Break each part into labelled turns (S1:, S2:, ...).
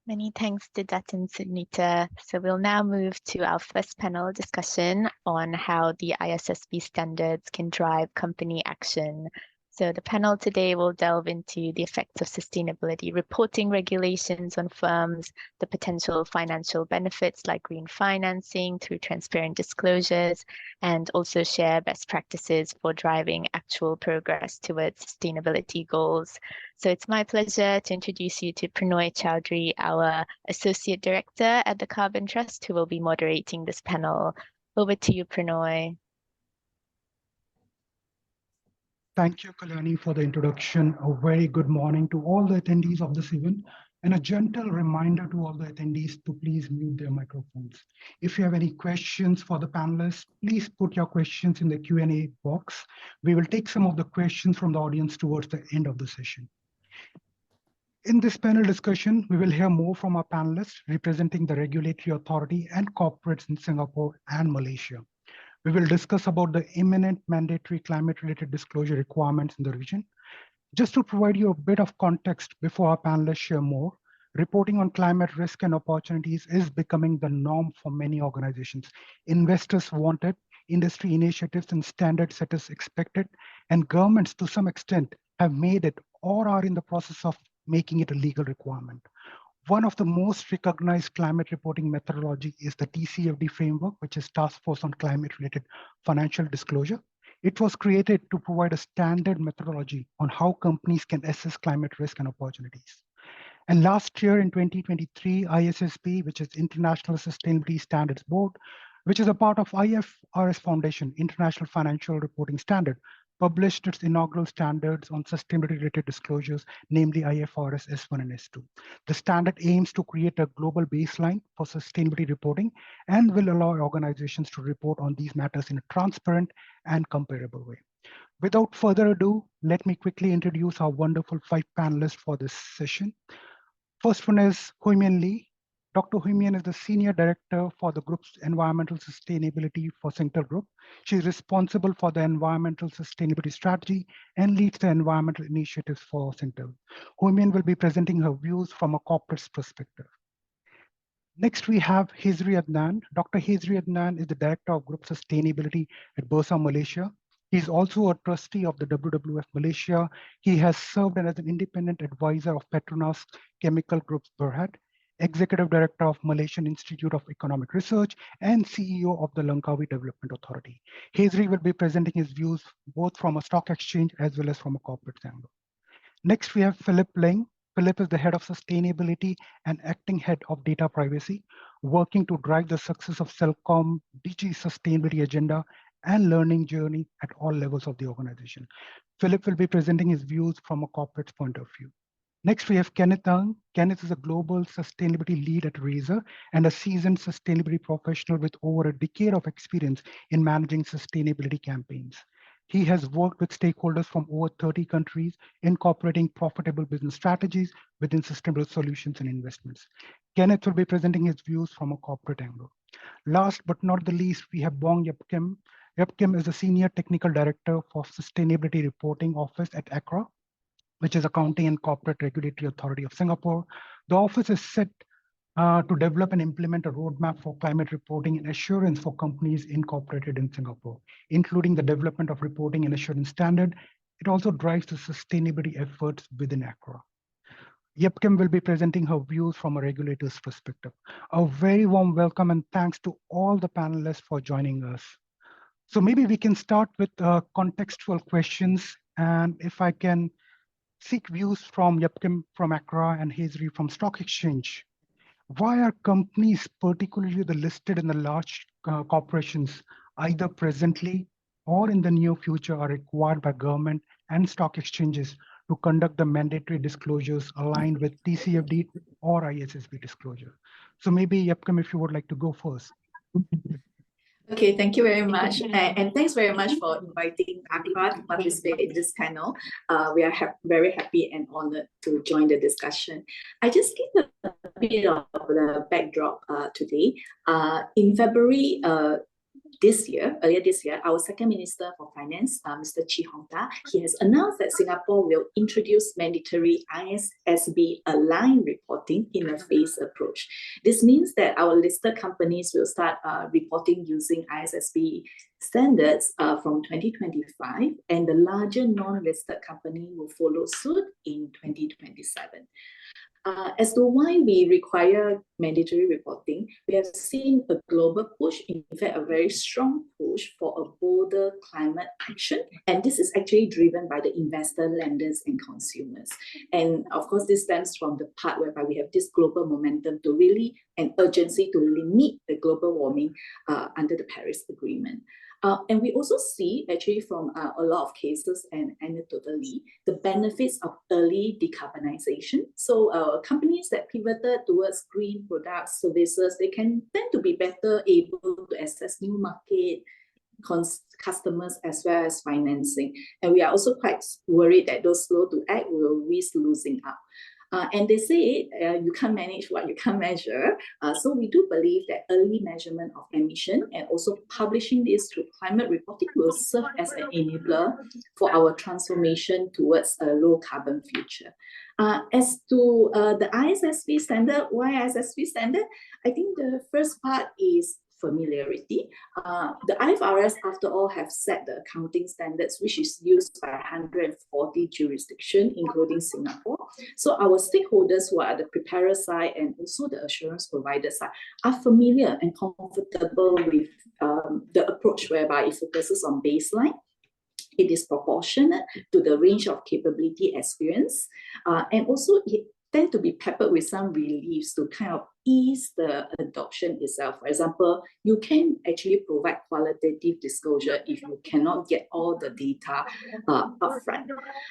S1: Many thanks to Dat and Sunita. So we'll now move to our first panel discussion on how the ISSB standards can drive company action. So the panel today will delve into the effects of sustainability reporting regulations on firms, the potential financial benefits like green financing through transparent disclosures, and also share best practices for driving actual progress towards sustainability goals. So it's my pleasure to introduce you to Pranoy Chowdhury, our Associate Director at the Carbon Trust, who will be moderating this panel. Over to you, Pranoy.
S2: Thank you, Kalyani, for the introduction. A very good morning to all the attendees of this event, and a gentle reminder to all the attendees to please mute their microphones. If you have any questions for the panelists, please put your questions in the Q&A box. We will take some of the questions from the audience towards the end of the session. In this panel discussion, we will hear more from our panelists representing the regulatory authority and corporates in Singapore and Malaysia. We will discuss about the imminent mandatory climate-related disclosure requirements in the region. Just to provide you a bit of context before our panelists share more, reporting on climate risk and opportunities is becoming the norm for many organizations. Investors want it, industry initiatives and standard setters expect it, and governments to some extent have made it or are in the process of making it a legal requirement. One of the most recognized climate reporting methodology is the TCFD framework, which is Task Force on Climate-Related Financial Disclosure. It was created to provide a standard methodology on how companies can assess climate risk and opportunities. And last year in 2023, ISSB, which is International Sustainability Standards Board, which is a part of IFRS Foundation, International Financial Reporting Standard, published its inaugural standards on sustainability-related disclosures, namely IFRS S1 and S2. The standard aims to create a global baseline for sustainability reporting and will allow organizations to report on these matters in a transparent and comparable way. Without further ado, let me quickly introduce our wonderful 5 panelists for this session. First one is Hui Mien Lee. Dr. Hui Mien is the Senior Director for the group's Environmental Sustainability for Singtel Group. She is responsible for the environmental sustainability strategy and leads the environmental initiatives for Singtel. Hui Mien will be presenting her views from a corporate's perspective. Next, we have Hezri Adnan. Dr. Hezri Adnan is the Director of Group Sustainability at Bursa, Malaysia. He is also a trustee of the WWF Malaysia. He has served as an independent advisor of Petronas Chemical Group's Berhad, Executive Director of Malaysian Institute of Economic Research, and CEO of the Langkawi Development Authority. Hezri will be presenting his views both from a stock exchange as well as from a corporate angle. Next, we have Philip Ling. Philip is the Head of Sustainability and Acting Head of Data Privacy, working to drive the success of CelcomDigi sustainability agenda and learning journey at all levels of the organization. Philip will be presenting his views from a corporate point of view. Next, we have Kenneth Ng. Kenneth is a global sustainability lead at Razer and a seasoned sustainability professional with over a decade of experience in managing sustainability campaigns. He has worked with stakeholders from over 30 countries, incorporating profitable business strategies within sustainable solutions and investments. Kenneth will be presenting his views from a corporate angle. Last but not the least, we have Bong Kim. Kim is the Senior Technical Director for Sustainability Reporting Office at ACRA, which is Accounting and Corporate Regulatory Authority of Singapore. The office is set to develop and implement a roadmap for climate reporting and assurance for companies incorporated in Singapore, including the development of reporting and assurance standard. It also drives the sustainability efforts within ACRA. Kim will be presenting her views from a regulator's perspective. A very warm welcome and thanks to all the panelists for joining us. So maybe we can start with contextual questions, and if I can seek views from Kim from ACRA and Hezri from Stock Exchange. Why are companies, particularly the listed and the large corporations, either presently or in the near future are required by government and stock exchanges to conduct the mandatory disclosures aligned with TCFD or ISSB disclosure? So maybe Kim, if you would like to go first.
S3: Okay, thank you very much. And thanks very much for inviting ACRA to participate in this panel. We are very happy and honored to join the discussion. I just give a bit of the backdrop today. In February earlier this year, our second Minister for Finance, Mr. Chee Hong Tat, he has announced that Singapore will introduce mandatory ISSB aligned reporting in a phased approach. This means that our listed companies will start reporting using ISSB standards from 2025, and the larger non-listed company will follow suit in 2027. As to why we require mandatory reporting, we have seen a global push, in fact, a very strong push for a bolder climate action. And this is actually driven by the investor, lenders, and consumers. And of course, this stems from the part whereby we have this global momentum to really, an urgency to limit the global warming under the Paris Agreement. And we also see, actually, from a lot of cases and anecdotally, the benefits of early decarbonization. So companies that pivoted towards green products, services, they can tend to be better able to access new market, customers, as well as financing. And we are also quite worried that those slow to act will risk losing out. And they say you can't manage what you can't measure. So we do believe that early measurement of emission and also publishing this through climate reporting will serve as an enabler for our transformation towards a low carbon future. As to the ISSB standard, why ISSB standard? I think the first part is familiarity. The IFRS, after all, have set the accounting standards, which is used by 140 jurisdictions, including Singapore. So our stakeholders who are the preparer side and also the assurance provider side are familiar and comfortable with the approach whereby it focuses on baseline. It is proportionate to the range of capability experience, and also it tend to be peppered with some reliefs to kind of ease the adoption itself. For example, you can actually provide qualitative disclosure if you cannot get all the data upfront.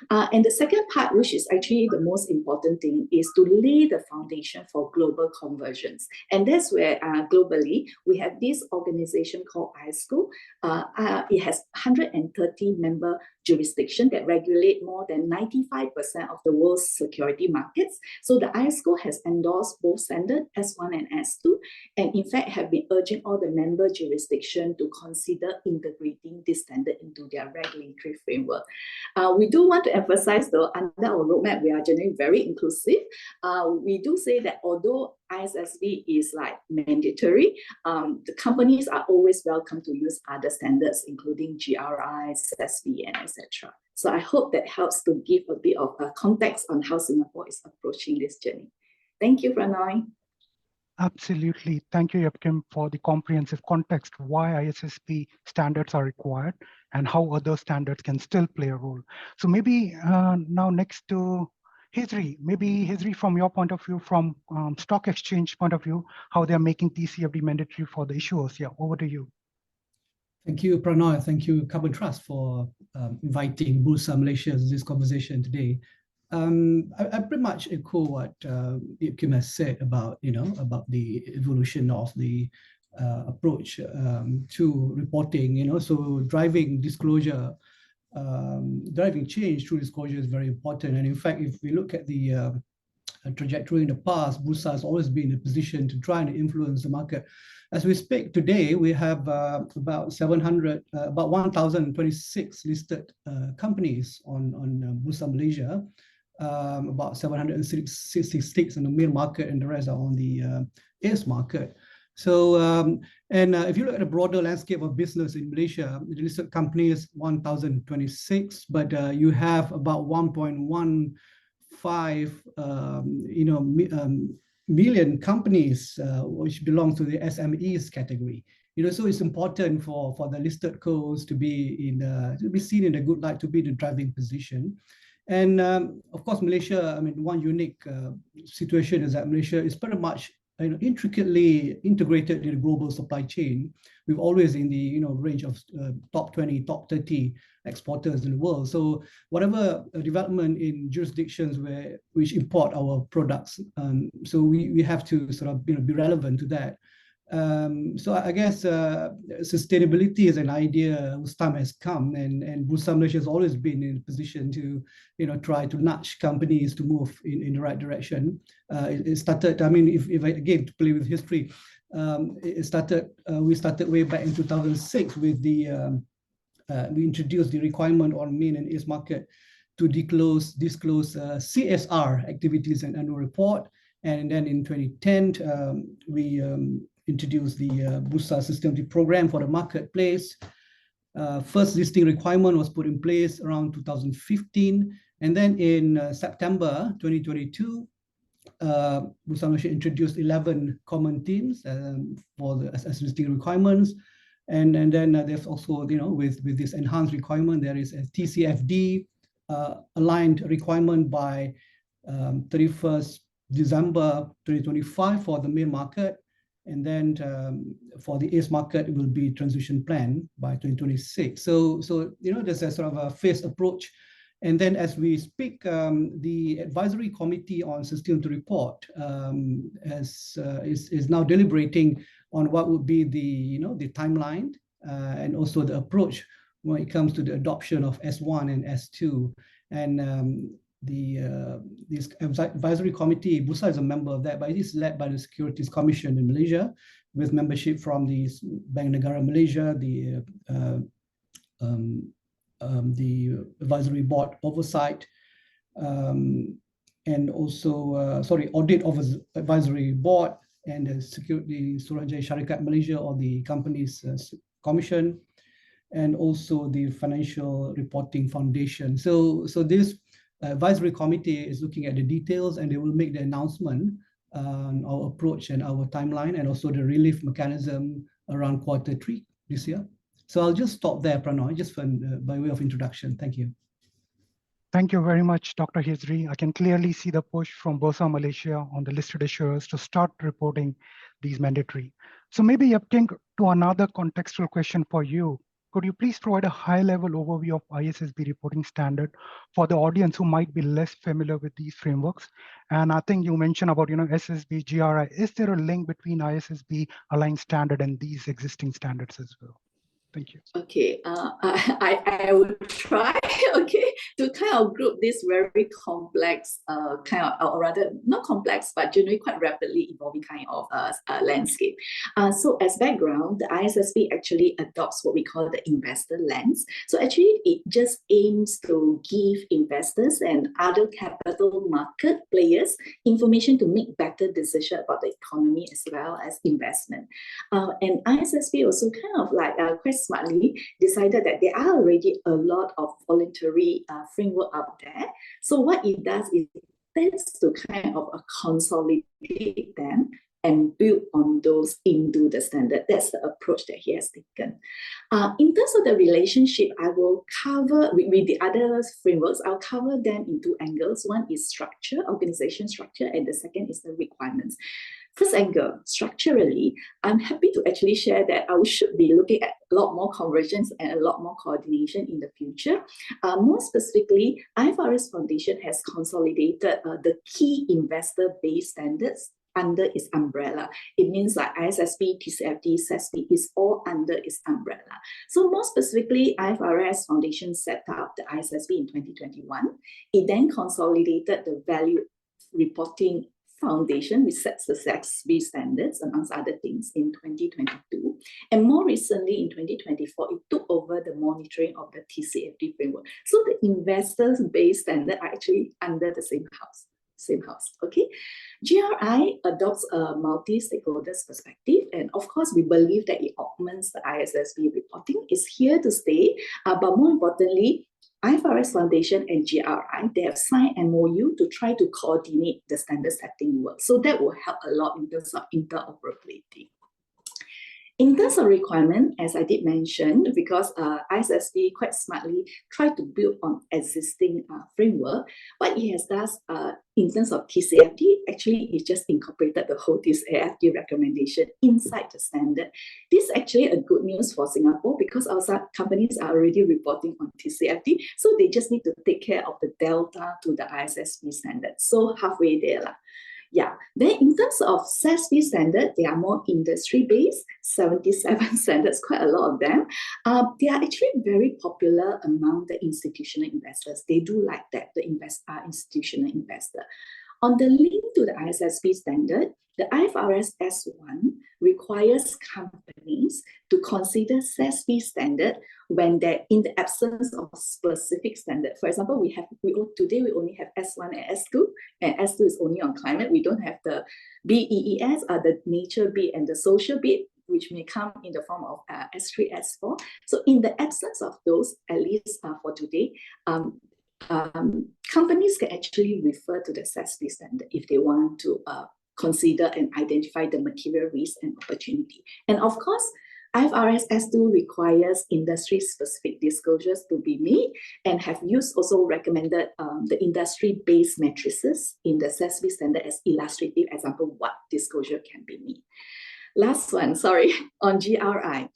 S3: And the second part, which is actually the most important thing, is to lay the foundation for global convergence. And that's where globally, we have this organization called ISSB. It has 130 member jurisdictions that regulate more than 95% of the world's security markets. So the ISSB has endorsed both standards, S1 and S2, and in fact have been urging all the member jurisdictions to consider integrating this standard into their regulatory framework. We do want to emphasize, though, under our roadmap, we are generally very inclusive. We do say that although ISSB is like mandatory, the companies are always welcome to use other standards, including GRI, SSB, and etc. So I hope that helps to give a bit of context on how Singapore is approaching this journey. Thank you, Pranoy.
S2: Absolutely. Thank you, Yepkim, for the comprehensive context why ISSB standards are required and how other standards can still play a role. So maybe now next to Hezri, maybe Hezri, from your point of view, from stock exchange point of view, how they're making TCFD mandatory for the issuers. Yeah, over to you.
S4: Thank you, Pranoy. Thank you, Carbon Trust, for inviting Bursa Malaysia to this conversation today. I pretty much echo what Kim has said about, about the evolution of the approach to reporting, so driving disclosure, driving change through disclosure is very important. And in fact, if we look at the trajectory in the past, Bursa has always been in a position to try and influence the market. As we speak today, we have about 1,026 listed companies on Bursa Malaysia. About 766 in the main market, and the rest are on the ACE market. So, if you look at the broader landscape of business in Malaysia, the listed companies 1,026, but you have about 1.15 million companies which belong to the SMEs category. So it's important for the listed codes to be seen in a good light, to be in the driving position. And of course, Malaysia, one unique situation is that Malaysia is pretty much intricately integrated in the global supply chain. We've always in the range of top 20, top 30 exporters in the world. So whatever development in jurisdictions which import our products, so we have to sort of be relevant to that. So I guess sustainability is an idea whose time has come, and Bursa Malaysia has always been in a position to, try to nudge companies to move in the right direction. It started, I mean, if I again to play with history, we started way back in 2006 with we introduced the requirement on main and east market to disclose CSR activities and annual report. And then in 2010, we introduced the Bursa Sustainability Program for the marketplace. First listing requirement was put in place around 2015. And then in September 2022, Bursa Malaysia introduced 11 common themes for the as listing requirements. And then there's also, with this enhanced requirement, there is a TCFD aligned requirement by 31st December 2025 for the main market. And then for the East market, it will be transition plan by 2026. So there's a sort of a phased approach. And then as we speak, the advisory committee on sustainability report is now deliberating on what would be the timeline and also the approach when it comes to the adoption of S1 and S2. And this advisory committee, Bursa is a member of that, but it is led by the Securities Commission in Malaysia, with membership from the Bank Negara Malaysia, the advisory board oversight, and also audit of advisory board, and the Security Suruhanjaya Syarikat Malaysia, or the company's commission, and also the Financial Reporting Foundation. So this advisory committee is looking at the details, and they will make the announcement on our approach and our timeline, and also the relief mechanism around Q3 this year. So I'll just stop there, Pranoy, just by way of introduction. Thank you.
S2: Thank you very much, Dr. Hezri. I can clearly see the push from Bursa Malaysia on the listed issuers to start reporting these mandatory. So maybe, Yapking, to another contextual question for you. Could you please provide a high-level overview of ISSB reporting standard for the audience who might be less familiar with these frameworks? And I think you mentioned about, SSB, GRI. Is there a link between ISSB aligned standard and these existing standards as well? Thank you.
S3: Okay, I will try, to kind of group this very complex or rather not complex, but generally quite rapidly evolving kind of landscape. So as background, the ISSB actually adopts what we call the investor lens. So actually it just aims to give investors and other capital market players information to make better decisions about the economy as well as investment. And ISSB also kind of like quite smartly decided that there are already a lot of voluntary framework out there. So what it does is it tends to kind of consolidate them and build on those into the standard. That's the approach that he has taken. In terms of the relationship, I will cover with the other frameworks, I'll cover them in two angles. One is structure, organization structure, and the second is the requirements. First angle, structurally, I'm happy to actually share that we should be looking at a lot more convergence and a lot more coordination in the future. More specifically, IFRS Foundation has consolidated the key investor-based standards under its umbrella. It means like ISSB, TCFD, SSB is all under its umbrella. So more specifically, IFRS Foundation set up the ISSB in 2021. It then consolidated the Value Reporting Foundation, which sets the SSB standards, amongst other things, in 2022. And more recently, in 2024, it took over the monitoring of the TCFD framework. So the investors-based standard are actually under the same house. Okay. GRI adopts a multi-stakeholders perspective, and of course we believe that it augments the ISSB reporting. It's here to stay, but more importantly, IFRS Foundation and GRI, they have signed MOU to try to coordinate the standard setting work. So that will help a lot in terms of interoperability. In terms of requirement, as I did mention, because ISSB quite smartly tried to build on existing framework, what it has done in terms of TCFD, actually it just incorporated the whole TCFD recommendation inside the standard. This is actually a good news for Singapore because our companies are already reporting on TCFD, so they just need to take care of the delta to the ISSB standard. So halfway there. Yeah. Then in terms of SASB standard, they are more industry-based, 77 standards, quite a lot of them. They are actually very popular among the institutional investors. They do like that, the institutional investor. On the link to the ISSB standard, the IFRS S1 requires companies to consider SASB standard when they're in the absence of specific standard. For example, today we only have S1 and S2, and S2 is only on climate. We don't have the BEES, the nature bit and the social bit, which may come in the form of S3, S4. So in the absence of those, at least for today, companies can actually refer to the SASB standard if they want to consider and identify the material risk and opportunity. And of course, IFRS S2 requires industry-specific disclosures to be made and have used also recommended the industry-based matrices in the SASB standard as illustrative example what disclosure can be made. Last one, sorry, on GRI.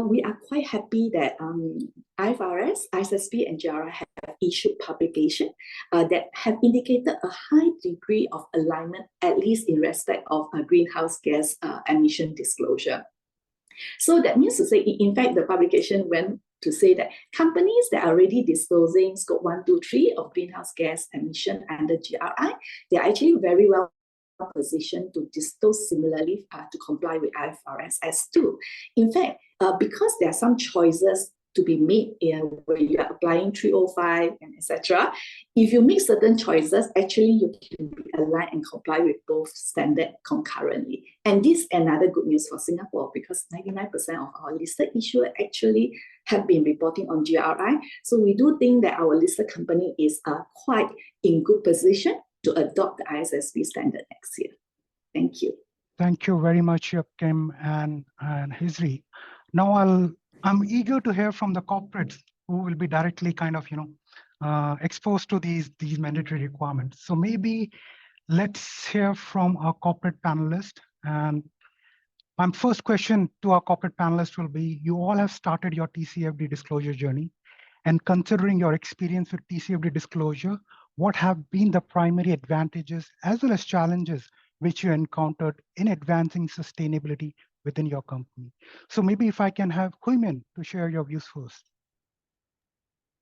S3: We are quite happy that IFRS, ISSB, and GRI have issued publication that have indicated a high degree of alignment, at least in respect of greenhouse gas emission disclosure. So that means to say, in fact, the publication went to say that companies that are already disclosing scope 1, 2, 3 of greenhouse gas emission under GRI, they are actually very well positioned to disclose similarly to comply with IFRS S2. In fact, because there are some choices to be made where you are applying 305 and etc. If you make certain choices, actually you can be aligned and comply with both standards concurrently. And this is another good news for Singapore because 99% of our listed issuers actually have been reporting on GRI. So we do think that our listed company is quite in good position to adopt the ISSB standard next year. Thank you.
S2: Thank you very much, Kim and Hezri. Now I'm eager to hear from the corporates who will be directly kind of, exposed to these mandatory requirements. So maybe let's hear from our corporate panelists. And my first question to our corporate panelists will be, you all have started your TCFD disclosure journey. And considering your experience with TCFD disclosure, what have been the primary advantages as well as challenges which you encountered in advancing sustainability within your company? So maybe if I can have Hui Mien to share your views first.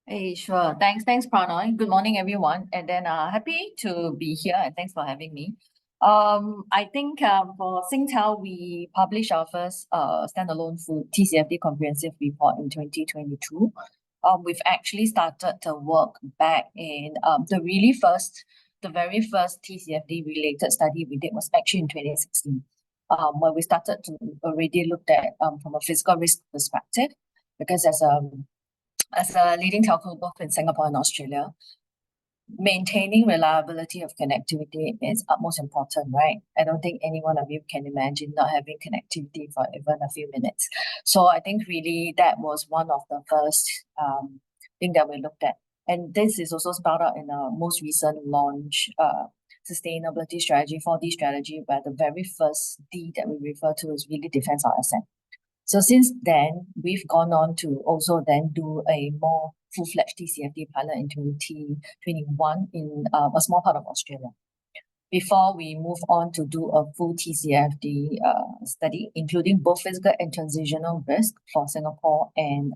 S5: Hey, sure. Thanks, Pranoy. Good morning, everyone. And then happy to be here and thanks for having me. I think for Singtel, we published our first standalone full TCFD comprehensive report in 2022. We've actually started to work back in the very first TCFD related study we did was actually in 2016. Where we started to already look at from a physical risk perspective, because as a leading telco both in Singapore and Australia, maintaining reliability of connectivity is utmost important, right? I don't think any one of you can imagine not having connectivity for even a few minutes. So I think really that was one of the first thing that we looked at. And this is also spelled out in our most recent launch sustainability strategy, 4D strategy, where the very first D that we refer to is really defense our asset. So since then, we've gone on to also then do a more full-fledged TCFD pilot in 2021 in a small part of Australia, before we move on to do a full TCFD study, including both physical and transitional risk for Singapore and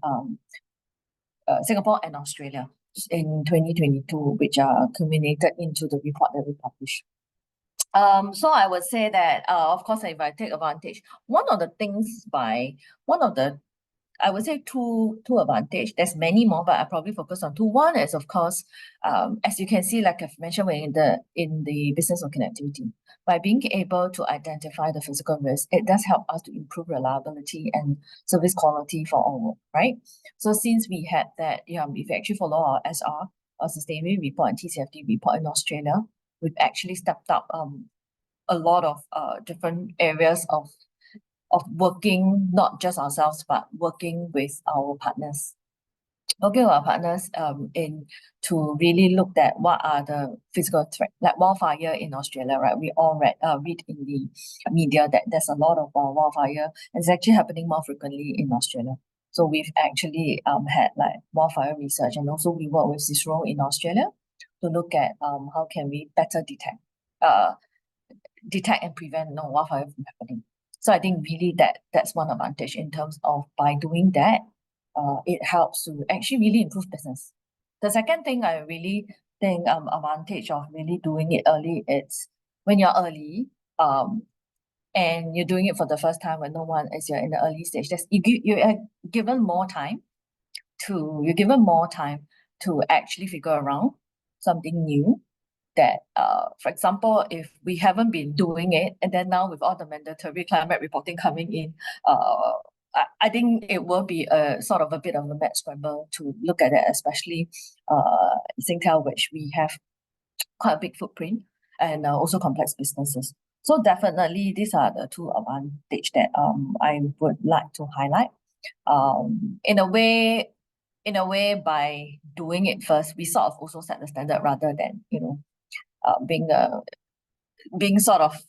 S5: Australia in 2022, which are culminated into the report that we published. So I would say that, of course, if I take advantage, I would say two advantage. There's many more, but I probably focus on two. One is, of course, as you can see, like I've mentioned, we're in the business of connectivity. By being able to identify the physical risk, it does help us to improve reliability and service quality for our work, right? So since we had that, if you actually follow our SR, our sustainability report and TCFD report in Australia, we've actually stepped up a lot of different areas of working, not just ourselves, but working with our partners. Working with our partners to really look at what are the physical threats, like wildfire in Australia, right? We all read in the media that there's a lot of wildfire, and it's actually happening more frequently in Australia. So we've actually had like wildfire research, and also we work with CISRO in Australia to look at how can we better detect detect and prevent wildfire from happening. So I think really that's one advantage in terms of by doing that, it helps to actually really improve business. The second thing I really think advantage of really doing it early, it's when you're early, and you're doing it for the first time when no one is, you're in the early stage, you are given more time to actually figure around something new that, for example, if we haven't been doing it, and then now with all the mandatory climate reporting coming in, I think it will be a sort of a bit of a mad scramble to look at it, especially Singtel, which we have quite a big footprint and also complex businesses. So definitely these are the two advantages that I would like to highlight. In a way, by doing it first, we sort of also set the standard rather than, being sort of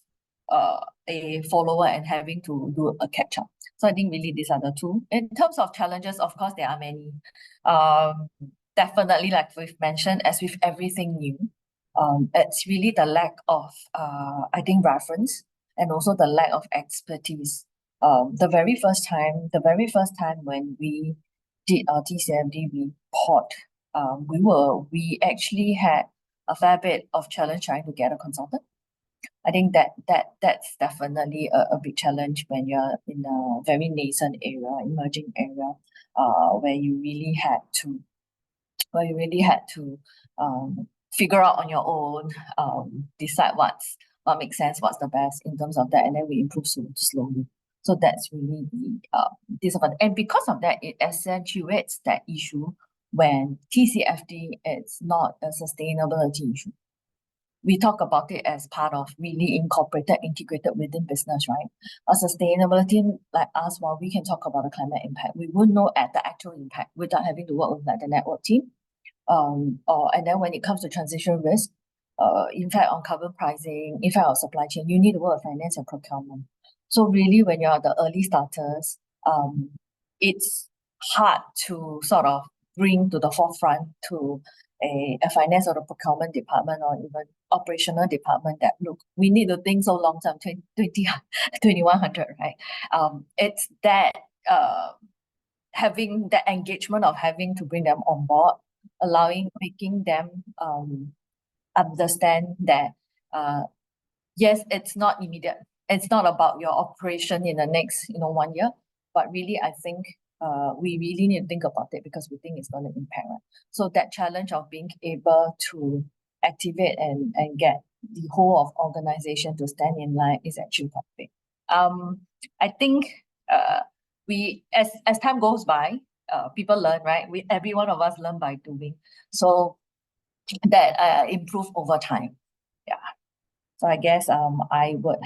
S5: a follower and having to do a catch up. So I think really these are the two. In terms of challenges, of course, there are many. Definitely, like we've mentioned, as with everything new, it's really the lack of, I think, reference and also the lack of expertise. The very first time when we did our TCFD report, we actually had a fair bit of challenge trying to get a consultant. I think that's definitely a big challenge when you're in a very nascent area, emerging area, where you really had to figure out on your own, decide what makes sense, what's the best in terms of that, and then we improve slowly. So that's really the disadvantage. And because of that, it accentuates that issue when TCFD is not a sustainability issue. We talk about it as part of really integrated within business, right? A sustainability like us, while we can talk about the climate impact, we would know at the actual impact without having to work with like the network team. And then when it comes to transition risk, impact on carbon pricing, impact on supply chain, you need to work with finance and procurement. So really, when you're the early starters, it's hard to sort of bring to the forefront to a finance or the procurement department or even operational department that, look, we need to think so long term, 2100, right? It's that having the engagement of having to bring them on board, making them understand that yes, it's not immediate. It's not about your operation in the next 1 year, but really I think we really need to think about it because we think it's going to impact. Right? So that challenge of being able to activate and get the whole of organization to stand in line is actually quite big. I think we as time goes by, people learn, right? Every one of us learn by doing. So that improve over time. Yeah. So I guess I will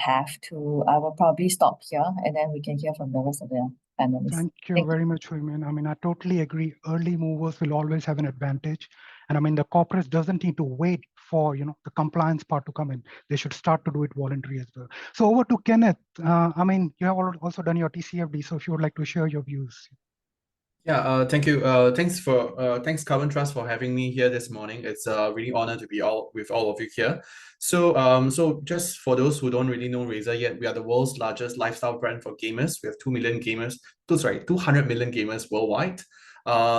S5: probably stop here and then we can hear from the rest of the panelists.
S2: Thank you very much, Hui Mien. I mean, I totally agree. Early movers will always have an advantage. And I mean, the corporates doesn't need to wait for, the compliance part to come in. They should start to do it voluntary as well. So over to Kenneth. I mean, you have also done your TCFD. So if you would like to share your views.
S6: Yeah, thank you. Thanks Carbon Trust for having me here this morning. It's a really honor to be with all of you here. So just for those who don't really know Razer yet, we are the world's largest lifestyle brand for gamers. We have 200 million gamers worldwide.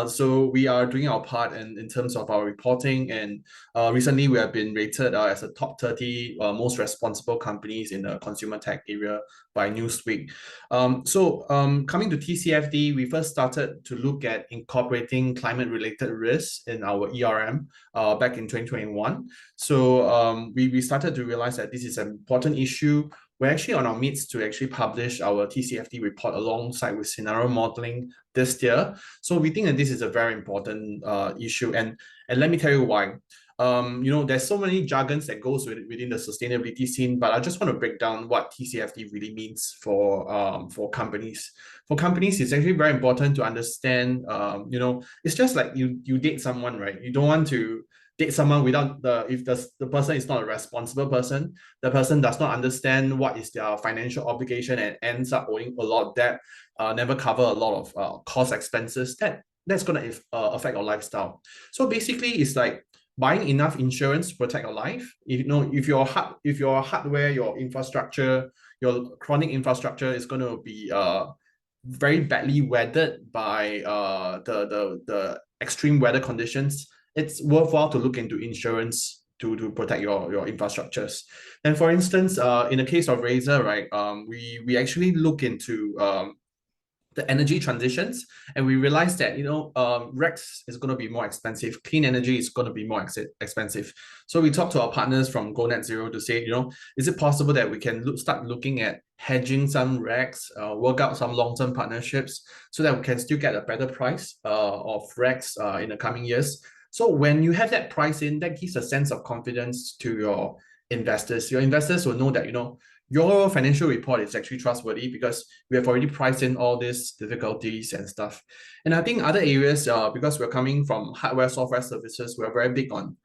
S6: So we are doing our part in terms of our reporting, and recently we have been rated as a top 30 most responsible companies in the consumer tech area by Newsweek. Coming to TCFD, we first started to look at incorporating climate-related risks in our ERM back in 2021. So we started to realize that this is an important issue. We're actually on our midst to actually publish our TCFD report alongside with scenario modeling this year. So we think that this is a very important issue, and let me tell you why. There's so many jargons that goes within the sustainability scene, but I just want to break down what TCFD really means for companies. For companies, it's actually very important to understand. It's just like you date someone, right? You don't want to date someone without if the person is not a responsible person, the person does not understand what is their financial obligation and ends up owing a lot of debt, never cover a lot of cost expenses, that's going to affect our lifestyle. So basically it's like buying enough insurance to protect your life. If your hardware, your infrastructure, your chronic infrastructure is going to be very badly weathered by the extreme weather conditions, it's worthwhile to look into insurance to protect your infrastructures. And for instance, in the case of Razer, right, we actually look into the energy transitions, and we realized that REX is going to be more expensive, clean energy is going to be more expensive. So we talked to our partners from Go Net Zero to say, is it possible that we can start looking at hedging some REX, work out some long-term partnerships so that we can still get a better price of REX in the coming years. So when you have that price in, that gives a sense of confidence to your investors. Your investors will know that your financial report is actually trustworthy because we have already priced in all these difficulties and stuff. And I think other areas, because we're coming from hardware, software services, we're very big on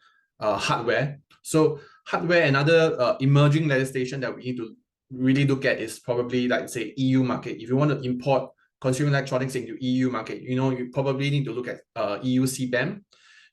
S6: hardware. So hardware and other emerging legislation that we need to really look at is probably, like, say, EU market. If you want to import consumer electronics into EU market, you probably need to look at EU CBAM.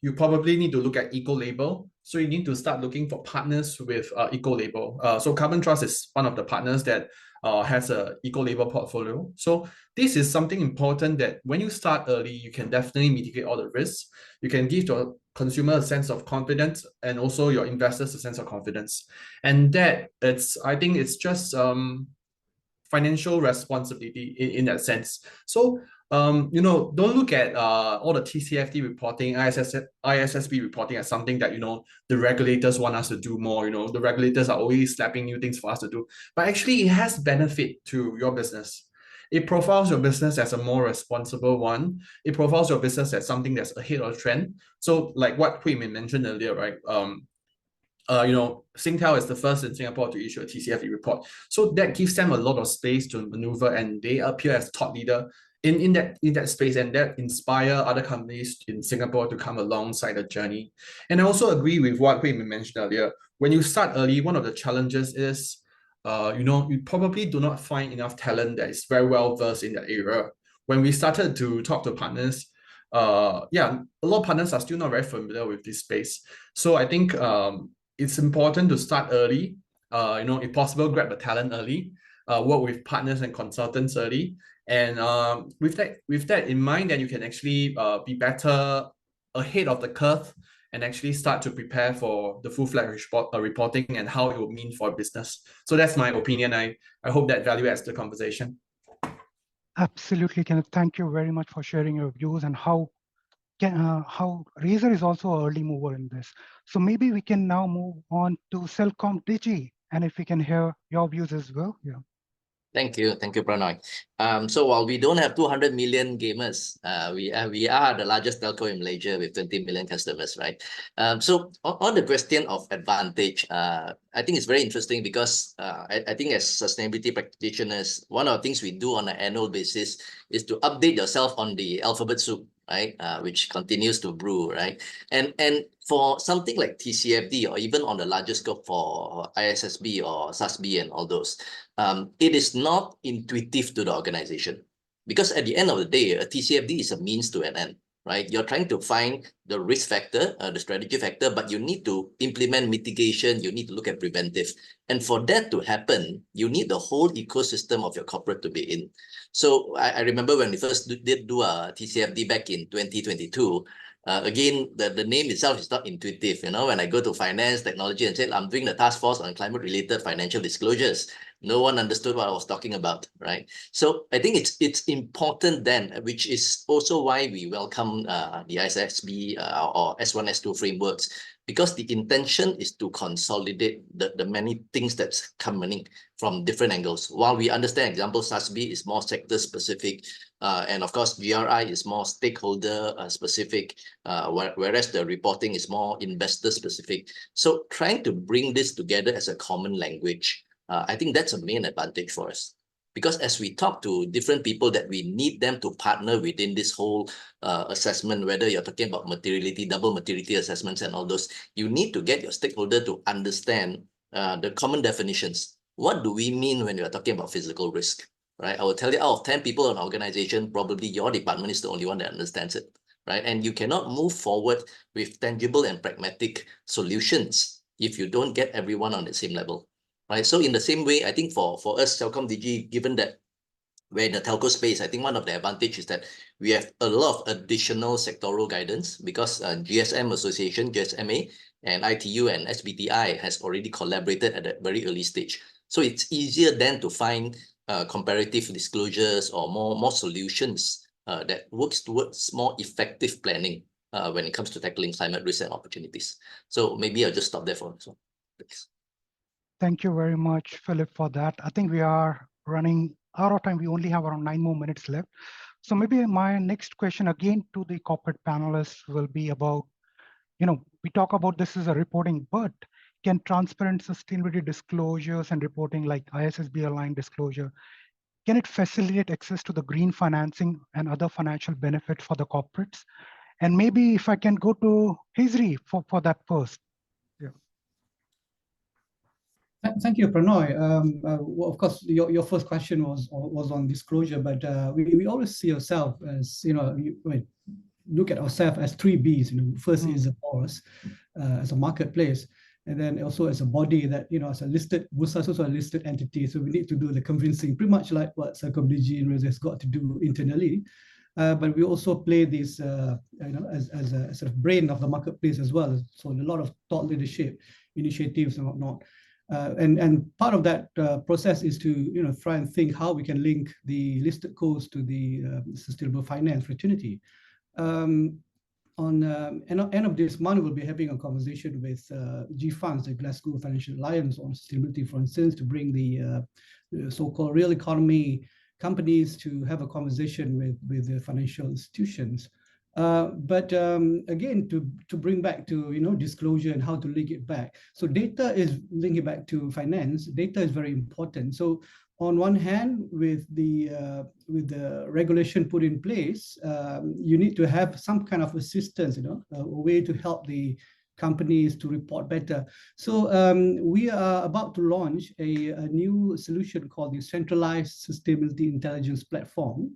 S6: You probably need to look at eco-label. So you need to start looking for partners with eco-label. So Carbon Trust is one of the partners that has a eco-label portfolio. So this is something important that when you start early, you can definitely mitigate all the risks. You can give your consumer a sense of confidence and also your investors a sense of confidence. And that I think it's just financial responsibility in that sense. So don't look at all the TCFD reporting, ISSB reporting as something that the regulators want us to do more. The regulators are always slapping new things for us to do, but actually it has benefit to your business. It profiles your business as a more responsible one. It profiles your business as something that's ahead of the trend. So like what Hui Mien mentioned earlier, right? Singtel is the first in Singapore to issue a TCFD report. So that gives them a lot of space to maneuver, and they appear as thought leader in that space, and that inspire other companies in Singapore to come alongside the journey. And I also agree with what Hui Mien mentioned earlier. When you start early, one of the challenges is, you probably do not find enough talent that is very well versed in that area. When we started to talk to partners, a lot of partners are still not very familiar with this space. So I think it's important to start early, if possible, grab the talent early, work with partners and consultants early. And with that in mind, then you can actually be better ahead of the curve and actually start to prepare for the full-fledged reporting and how it will mean for business. So that's my opinion. I hope that value adds to the conversation.
S2: Absolutely, Kenneth. Thank you very much for sharing your views and how Razer is also an early mover in this. So maybe we can now move on to CelcomDigi, and if we can hear your views as well. Yeah.
S7: Thank you, Pranoy. So while we don't have 200 million gamers, we are the largest telco in Malaysia with 20 million customers, right? So on the question of advantage, I think it's very interesting because I think as sustainability practitioners, one of the things we do on an annual basis is to update yourself on the alphabet soup, right? Which continues to brew, right? And for something like TCFD, or even on the larger scope for ISSB or SASB and all those, it is not intuitive to the organization, because at the end of the day, a TCFD is a means to an end, right? You're trying to find the risk factor, the strategy factor, but you need to implement mitigation. You need to look at preventive. And for that to happen, you need the whole ecosystem of your corporate to be in. So I remember when we first did do a TCFD back in 2022, again, the name itself is not intuitive. When I go to finance, technology, and say, I'm doing the task force on climate-related financial disclosures, no one understood what I was talking about, right? So I think it's important then, which is also why we welcome the ISSB or S1, S2 frameworks, because the intention is to consolidate the many things that's coming from different angles. While we understand, example, SASB is more sector specific, and of course, GRI is more stakeholder specific, whereas the reporting is more investor specific. So trying to bring this together as a common language, I think that's a main advantage for us. Because as we talk to different people that we need them to partner within this whole assessment, whether you're talking about materiality, double materiality assessments and all those, you need to get your stakeholder to understand the common definitions. What do we mean when you're talking about physical risk, right? I will tell you, out of 10 people in an organization, probably your department is the only one that understands it, right? And you cannot move forward with tangible and pragmatic solutions if you don't get everyone on the same level, right? So in the same way, I think for us, CelcomDigi, given that we're in the telco space, I think one of the advantages is that we have a lot of additional sectoral guidance because GSM Association, GSMA, and ITU and SBTI has already collaborated at a very early stage. So it's easier then to find comparative disclosures or more solutions that works towards more effective planning when it comes to tackling climate risk and opportunities. So maybe I'll just stop there for now. Thanks.
S2: Thank you very much, Philip, for that. I think we are running out of time. We only have around 9 more minutes left. So maybe my next question again to the corporate panelists will be about, we talk about this as a reporting, but can transparent sustainability disclosures and reporting like ISSB aligned disclosure, can it facilitate access to the green financing and other financial benefits for the corporates? And maybe if I can go to Hezri for that first.
S4: Thank you, Pranoy. Well, of course, your first question was on disclosure, but we always see ourselves as, look at ourselves as 3 Bs. First is, of course, as a marketplace, and then also as a body that, as a listed, Bursa is also a listed entity, so we need to do the convincing, pretty much like what CelcomDigi and Razer has got to do internally. But we also play this, as a sort of brain of the marketplace as well. So a lot of thought leadership initiatives and whatnot. And part of that process is to try and think how we can link the listed codes to the sustainable finance fraternity. On end of this month, we'll be having a conversation with G-Funds, the Glasgow Financial Alliance, on sustainability, for instance, to bring the so-called real economy companies to have a conversation with the financial institutions. But again, to bring back to disclosure and how to link it back. So data is linking back to finance. Data is very important. So on one hand, with the regulation put in place, you need to have some kind of assistance, a way to help the companies to report better. So we are about to launch a new solution called the Centralized Sustainability Intelligence Platform,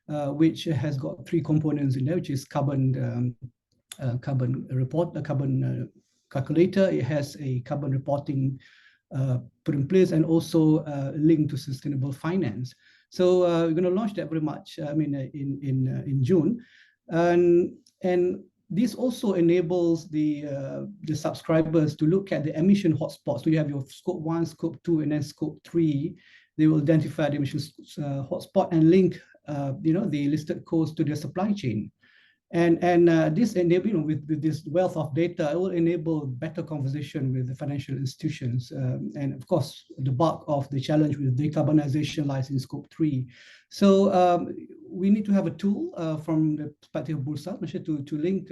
S4: which has got 3 components in there, which is carbon report, a carbon calculator. It has a carbon reporting put in place, and also linked to sustainable finance. So we're going to launch that very much, in June, and this also enables the subscribers to look at the emission hotspots. So you have your scope 1, scope 2, and then scope 3. They will identify the emission hotspot and link the listed codes to their supply chain. And this enable, with this wealth of data, it will enable better conversation with the financial institutions. And of course, the bulk of the challenge with decarbonization lies in scope 3. So we need to have a tool from the perspective of Bursa to link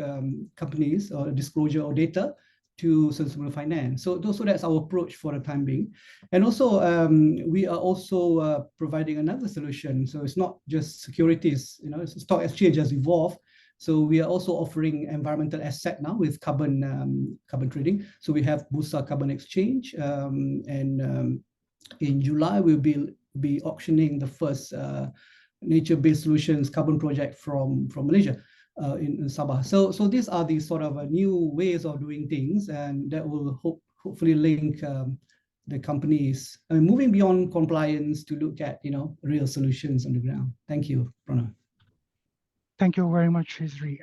S4: companies or disclosure or data to sustainable finance. So that's our approach for the time being. And also, we are also providing another solution. So it's not just securities, stock exchange has evolved. So we are also offering environmental asset now with carbon trading. So we have Bursa Carbon Exchange, and in July we'll be auctioning the first nature-based solutions carbon project from Malaysia, in Sabah. So these are the sort of new ways of doing things, and that will hopefully link the companies moving beyond compliance to look at real solutions on the ground. Thank you, Pranav.
S2: Thank you very much, Hezri.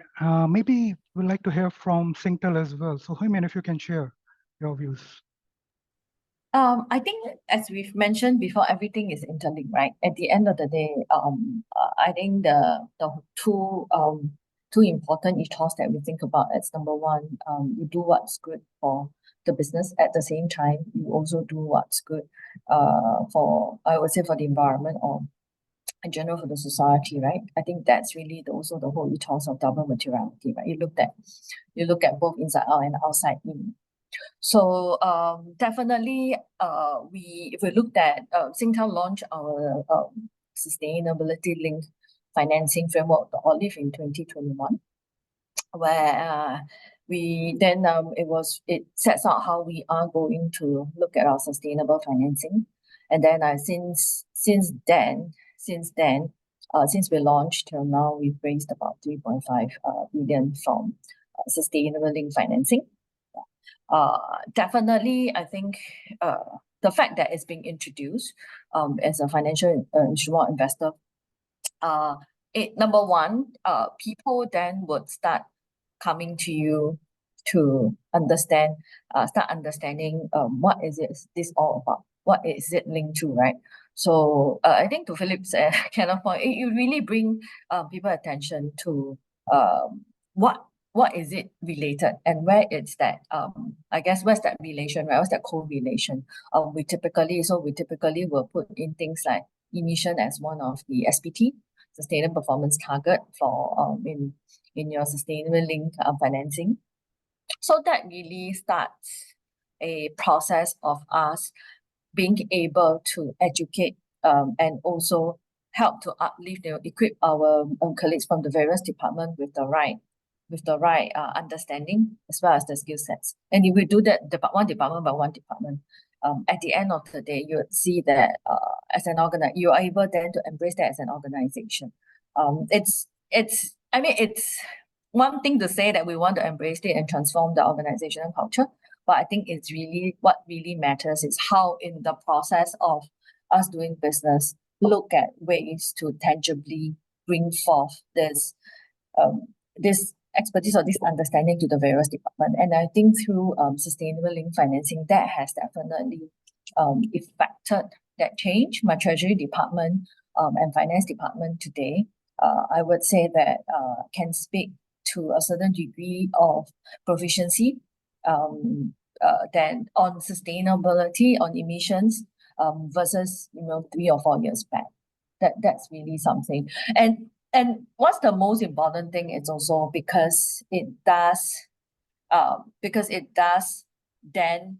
S2: Maybe we'd like to hear from Singtel as well. So Hui Mien, if you can share your views.
S5: I think, as we've mentioned before, everything is interlinked, right? At the end of the day, I think the two important ethos that we think about is, number one, you do what's good for the business. At the same time, you also do what's good for, I would say, for the environment, or in general for the society, right? I think that's really also the whole ethos of double materiality, right? You look at both inside out and outside in. So definitely, if we looked at Singtel launched our sustainability linked financing framework, the OLIFE, in 2021, where we then it sets out how we are going to look at our sustainable financing, and then since then, Since we launched till now, we've raised about 3.5 billion from sustainable link financing. Definitely, I think the fact that it's being introduced as a financial instrument investor, number one, people then would start coming to you to understand, start understanding what is this all about? What is it linked to, right? So I think to Philip's kind of point, you really bring people attention to what is it related and where it's that I guess where's that relation, right? What's that correlation? We typically will put in things like emission as one of the SPT, sustainable performance target, for in your sustainable link financing. So that really starts a process of us being able to educate and also help to uplift, equip our colleagues from the various departments with the right understanding as well as the skill sets. And if we do that one department by one department, at the end of the day, you would see that as an organization, you are able then to embrace that as an organization. It's one thing to say that we want to embrace it and transform the organizational culture, but I think it's really what really matters is how in the process of us doing business, look at ways to tangibly bring forth this expertise or this understanding to the various departments. And I think through sustainable link financing, that has definitely effected that change. My Treasury Department and Finance Department today, I would say that can speak to a certain degree of proficiency then on sustainability, on emissions versus 3 or 4 years back. That's really something. And what's the most important thing is also because it does then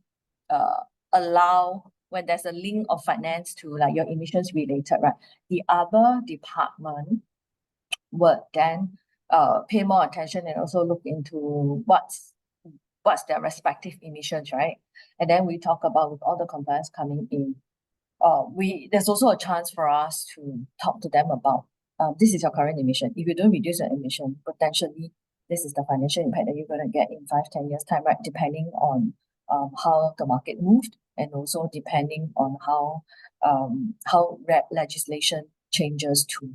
S5: allow, when there's a link of finance to like your emissions related, right? The other department would then pay more attention and also look into what's their respective emissions, right? And then we talk about with all the compliance coming in, there's also a chance for us to talk to them about this is your current emission. If you don't reduce your emission, potentially this is the financial impact that you're going to get in 5-10 years time, right? Depending on how the market moved and also depending on how legislation changes too.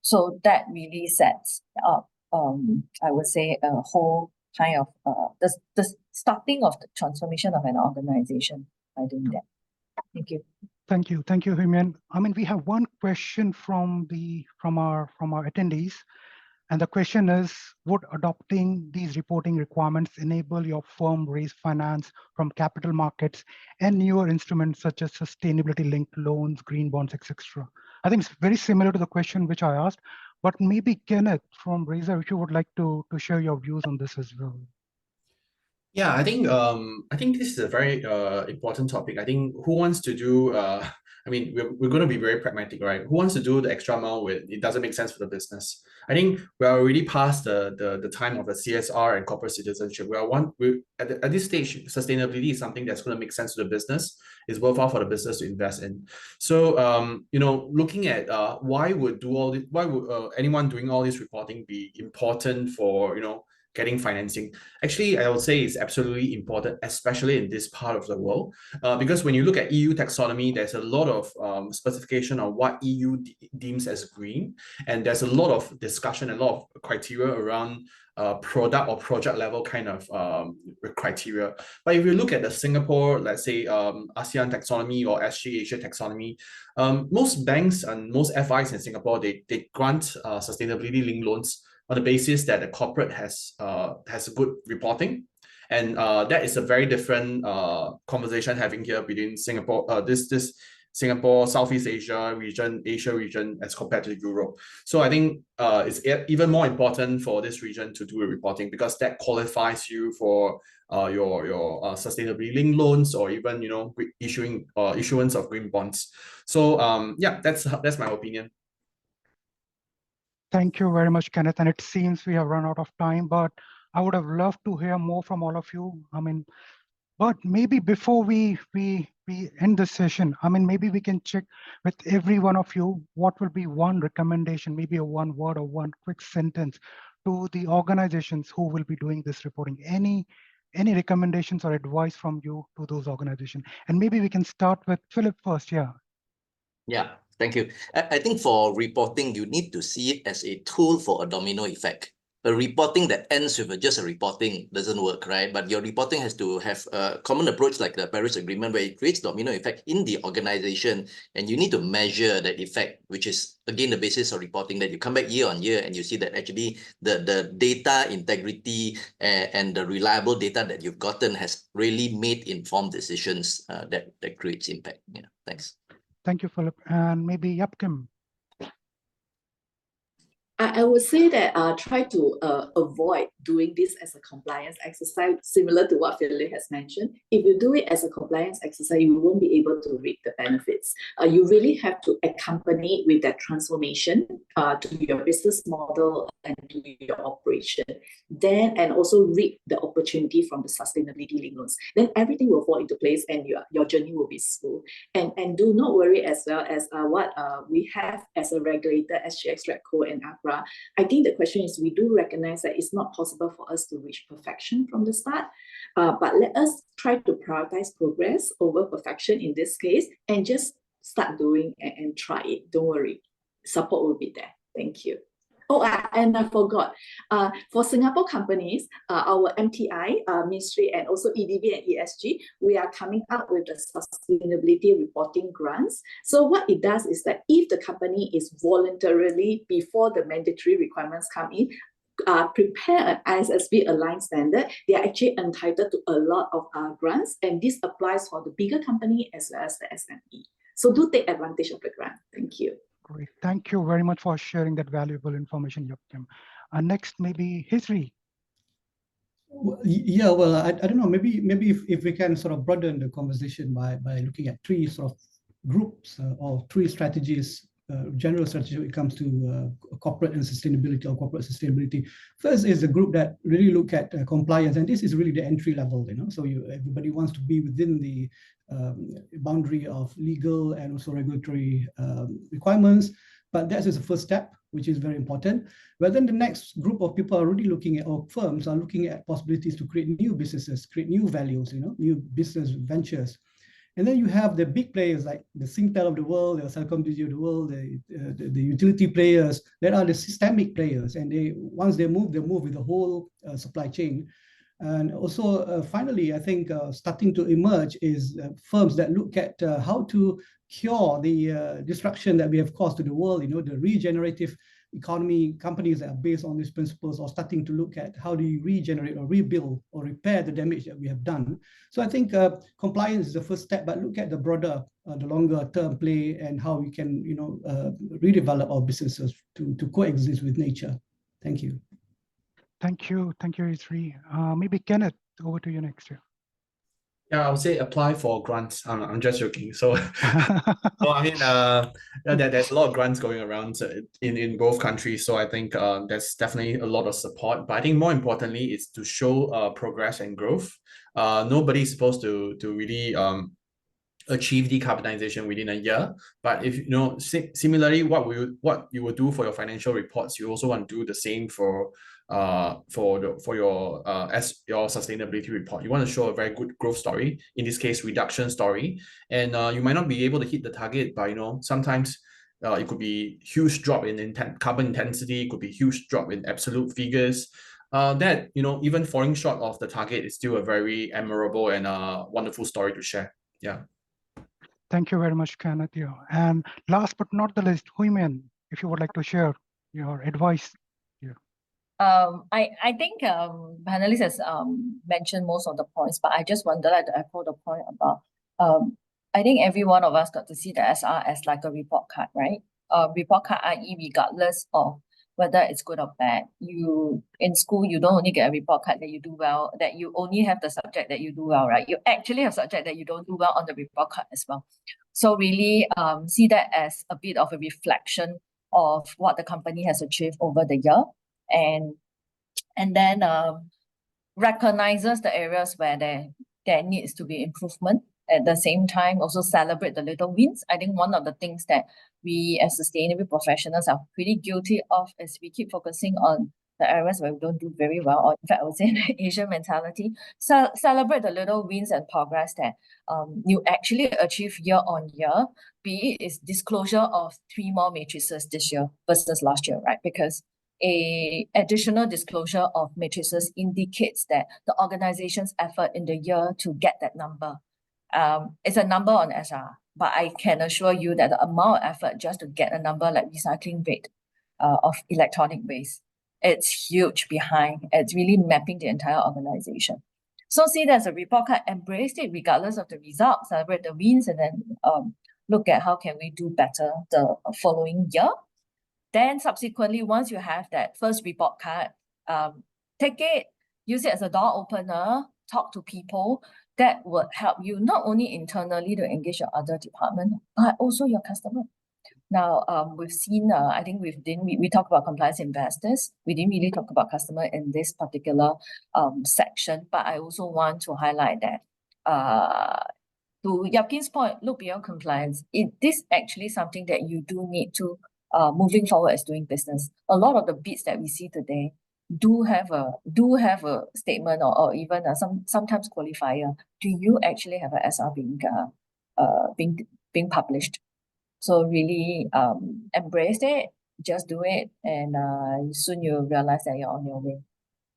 S5: So that really sets up, I would say, a whole kind of the starting of the transformation of an organization by doing that. Thank you.
S2: Thank you, Hui Mien. I mean, we have one question from our attendees, and the question is: would adopting these reporting requirements enable your firm raise finance from capital markets and newer instruments such as sustainability-linked loans, green bonds, etc.? I think it's very similar to the question which I asked, but maybe Kenneth from Razer, if you would like to share your views on this as well.
S6: Yeah, I think this is a very important topic. I think who wants to do I mean, we're going to be very pragmatic, right? Who wants to do the extra mile when it doesn't make sense for the business? I think we're already past the time of the CSR and corporate citizenship. At this stage, sustainability is something that's going to make sense to the business. It's worthwhile for the business to invest in. So looking at why would anyone doing all this reporting be important for getting financing? Actually, I would say it's absolutely important, especially in this part of the world, because when you look at EU taxonomy, there's a lot of specification on what EU deems as green, and there's a lot of discussion, a lot of criteria around product or project level kind of criteria. But if you look at the Singapore, let's say ASEAN taxonomy or SG Asia taxonomy, most banks and most FIs in Singapore, they grant sustainability linked loans on the basis that the corporate has good reporting, and that is a very different conversation having here between Singapore, this Singapore, Southeast Asia region, as compared to Europe. So I think it's even more important for this region to do a reporting, because that qualifies you for your sustainability linked loans, or even issuance of green bonds. So yeah, that's my opinion.
S2: Thank you very much, Kenneth. And it seems we have run out of time, but I would have loved to hear more from all of you. I mean, But maybe before we end the session, I mean, maybe we can check with every one of you what will be one recommendation, maybe a one word or one quick sentence to the organizations who will be doing this reporting. Any recommendations or advice from you to those organizations? And maybe we can start with Philip first. Yeah.
S7: Yeah, thank you. I think for reporting, you need to see it as a tool for a domino effect. A reporting that ends with just a reporting doesn't work, right? But your reporting has to have a common approach like the Paris Agreement, where it creates domino effect in the organization, and you need to measure that effect, which is again the basis of reporting, that you come back year on year and you see that actually the data integrity and the reliable data that you've gotten has really made informed decisions that creates impact. Yeah, thanks.
S2: Thank you, Philip. And maybe Yapkim.
S3: I would say that try to avoid doing this as a compliance exercise, similar to what Philip has mentioned. If you do it as a compliance exercise, you won't be able to reap the benefits. You really have to accompany with that transformation to your business model and to your operation. Then, and also reap the opportunity from the sustainability linked loans. Then everything will fall into place and your journey will be smooth. And do not worry as well as what we have as a regulator, SGX, RegCo, and ACRA. I think the question is, we do recognize that it's not possible for us to reach perfection from the start, but let us try to prioritize progress over perfection in this case, and just start doing and try it. Don't worry, support will be there. Thank you. Oh, and I forgot. For Singapore companies, our MTI, Ministry, and also EDB and ESG, we are coming up with the sustainability reporting grants. So what it does is that if the company is voluntarily, before the mandatory requirements come in, prepare an ISSB aligned standard, they are actually entitled to a lot of grants, and this applies for the bigger company as well as the SME. So do take advantage of the grant. Thank you.
S2: Great. Thank you very much for sharing that valuable information, Yapkim. Next, maybe Hezri.
S4: Yeah, well, I don't know, maybe if we can sort of broaden the conversation by looking at three sort of groups or three strategies, general strategy when it comes to corporate and sustainability or corporate sustainability. First is a group that really look at compliance, and this is really the entry level, so everybody wants to be within the boundary of legal and also regulatory requirements, but that is the first step, which is very important. But then the next group of people are really looking at, or firms are looking at possibilities to create new businesses, create new values, new business ventures. And then you have the big players like the Singtel of the world, the CelcomDigi of the world, the utility players that are the systemic players. And once they move with the whole supply chain. And also, finally, I think starting to emerge is firms that look at how to cure the destruction that we have caused to the world, the regenerative economy. Companies that are based on these principles are starting to look at how do you regenerate or rebuild or repair the damage that we have done. So I think compliance is the first step, but look at the broader, the longer term play and how we can, redevelop our businesses to coexist with nature. Thank you.
S2: Thank you, Hezri. Maybe Kenneth, over to you next year.
S6: Yeah, I would say apply for grants. I'm just joking. So, I mean, there's a lot of grants going around in both countries. So I think there's definitely a lot of support. But I think more importantly, it's to show progress and growth. Nobody's supposed to really achieve decarbonization within a year. But if similarly, what you will do for your financial reports, you also want to do the same for your sustainability report. You want to show a very good growth story, in this case reduction story, and you might not be able to hit the target, but sometimes it could be huge drop in carbon intensity, it could be huge drop in absolute figures. That even falling short of the target is still a very admirable and wonderful story to share. Yeah.
S2: Thank you very much, Kenneth. And last but not the least, Hui Mien, if you would like to share your advice.
S5: I think panelists has mentioned most of the points, but I just wanted to echo the point about I think every one of us got to see the SR as like a report card, right? Report card, i.e., regardless of whether it's good or bad. You in school, you don't only get a report card that you do well, that you only have the subject that you do well, right? You actually have subject that you don't do well on the report card as well. So really see that as a bit of a reflection of what the company has achieved over the year. And then recognizes the areas where there needs to be improvement. At the same time, also celebrate the little wins. I think one of the things that we as sustainability professionals are pretty guilty of is we keep focusing on the areas where we don't do very well, or in fact, I would say the Asian mentality. So celebrate the little wins and progress that you actually achieve year on year, be it is disclosure of 3 more matrices this year versus last year, right? Because a additional disclosure of matrices indicates that the organization's effort in the year to get that number. It's a number on SR, but I can assure you that the amount of effort just to get a number like recycling rate of electronic waste, it's huge behind. It's really mapping the entire organization. So see it as a report card, embrace it regardless of the results, celebrate the wins, and then look at how can we do better the following year. Then subsequently, once you have that first report card, take it, use it as a door opener, talk to people. That would help you not only internally to engage your other department, but also your customer. Now, we've seen, I think we talk about compliance investors. We didn't really talk about customer in this particular section, but I also want to highlight that to Yapkin's point, look beyond compliance. This actually something that you do need to, moving forward as doing business. A lot of the bids that we see today do have a statement or even sometimes qualifier. Do you actually have a SR being published? So really embrace it, just do it, and soon you'll realize that you're on your way.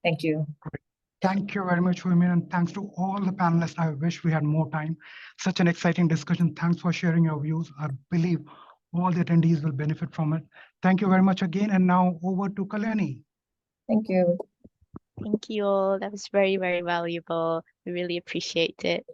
S5: Thank you.
S2: Great. Thank you very much, Hui Mien, and thanks to all the panelists. I wish we had more time. Such an exciting discussion. Thanks for sharing your views. I believe all the attendees will benefit from it. Thank you very much again. And now over to Kalyani.
S5: Thank you.
S1: Thank you all. That was very, very valuable. We really appreciate it.